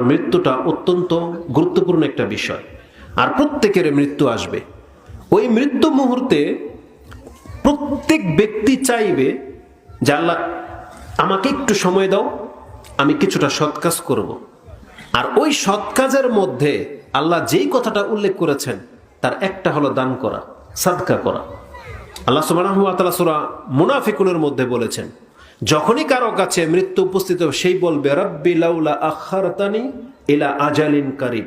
মৃত্যুটা অত্যন্ত গুরুত্বপূর্ণ একটা বিষয়, আর প্রত্যেকের মৃত্যু আসবে। ওই মৃত্যু মুহূর্তে প্রত্যেক ব্যক্তি চাইবে যে আল্লাহ আমাকে একটু সময় দাও, আমি কিছুটা সৎ কাজ করব। আর ওই সৎ কাজের মধ্যে আল্লাহ যেই কথাটা উল্লেখ করেছেন তার একটা হলো দান করা, সাদকা করা। আল্লাহ সুবহানাহু ওয়া তাআলা সূরা মুনাফিকুনের মধ্যে বলেছেন, যখনই কারো কাছে মৃত্যু উপস্থিত হবে সেই বলবে রাব্বি লাউলা আখারতানি ইলা আজালিন কারিব,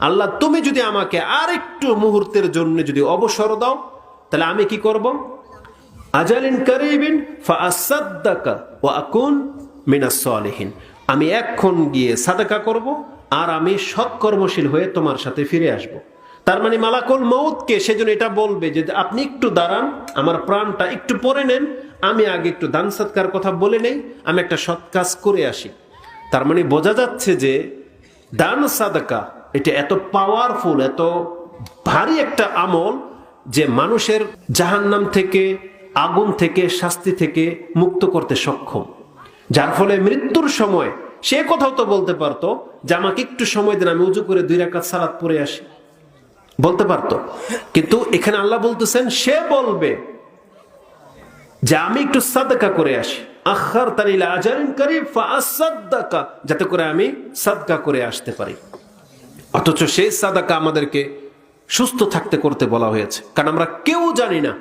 আল্লাহ তুমি যদি আমাকে আর একটু মুহূর্তের জন্য যদি অবসর দাও তাহলে আমি কি করব? আজালিন কারিবিন ফাআসাদদাকা ওয়া আকুন মিনাস সালিহিন, আমি এখন গিয়ে সাদাকা করব আর আমি সৎকর্মশীল হয়ে তোমার সাথে ফিরে আসব। তার মানে মালাকুল মউতকে সেজন্য এটা বলবে যে আপনি একটু দাঁড়ান, আমার প্রাণটা একটু পরে নেন, আমি আগে একটু দান সৎকার কথা বলে নেই, আমি একটা সৎ কাজ করে আসি। তার মানে বোঝা যাচ্ছে যে দান সাদাকা এটা এত পাওয়ারফুল, এত ভারী একটা আমল যে মানুষের জাহান্নাম থেকে, আগুন থেকে, শাস্তি থেকে মুক্ত করতে সক্ষম। যার ফলে মৃত্যুর সময় সে কথাও তো বলতে পারতো যে আমাকে একটু সময় দেন, আমি উজু করে 2 রাকাত সালাত পড়ে আসি, বলতে পারতো। কিন্তু এখানে আল্লাহ বলতেছেন সে বলবে যে আমি একটু সাদকা করে আসি, আখারতানি ইলা আজালিন কারিব ফাআসাদদাকা, যাতে করে আমি সাদকা করে আসতে পারি। অথচ সেই সাদাকা আমাদেরকে সুস্থ থাকতে করতে বলা হয়েছে, কারণ আমরা কেউ জানি না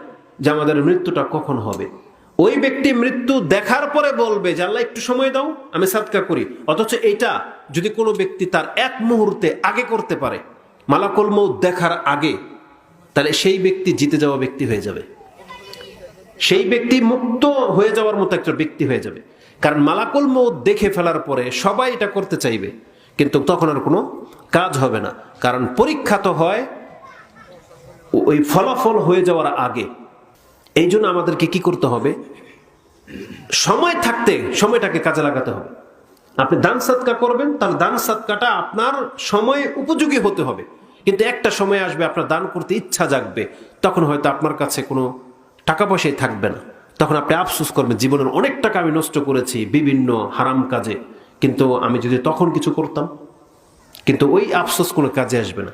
যে আমাদের মৃত্যুটা কখন হবে। ওই ব্যক্তি মৃত্যু দেখার পরে বলবে যে আল্লাহ একটু সময় দাও, আমি সাদকা করি। অথচ এটা যদি কোনো ব্যক্তি তার এক মুহূর্তে আগে করতে পারে, মালাকুল মউত দেখার আগে, তাহলে সেই ব্যক্তি জিতে যাওয়া ব্যক্তি হয়ে যাবে, সেই ব্যক্তি মুক্ত হয়ে যাওয়ার মতো একটা ব্যক্তি হয়ে যাবে। কারণ মালাকুল মউত দেখে ফেলার পরে সবাই এটা করতে চাইবে, কিন্তু তখন আর কোনো কাজ হবে না। কারণ পরীক্ষা তো হয় ওই ফলাফল হয়ে যাওয়ার আগে। এই জন্য আমাদেরকে কি করতে হবে? সময় থাকতে সময়টাকে কাজে লাগাতে হবে। আপনি দান সাদকা করবেন, তাহলে দান সাদকাটা আপনার সময় উপযোগী হতে হবে। কিন্তু একটা সময় আসবে আপনার দান করতে ইচ্ছা জাগবে, তখন হয়তো আপনার কাছে কোনো টাকা পয়সাই থাকবে না। তখন আপনি আফসোস করবেন, জীবনের অনেক টাকা আমি নষ্ট করেছি বিভিন্ন হারাম কাজে, কিন্তু আমি যদি তখন কিছু করতাম। কিন্তু ওই আফসোস কোনো কাজে আসবে না।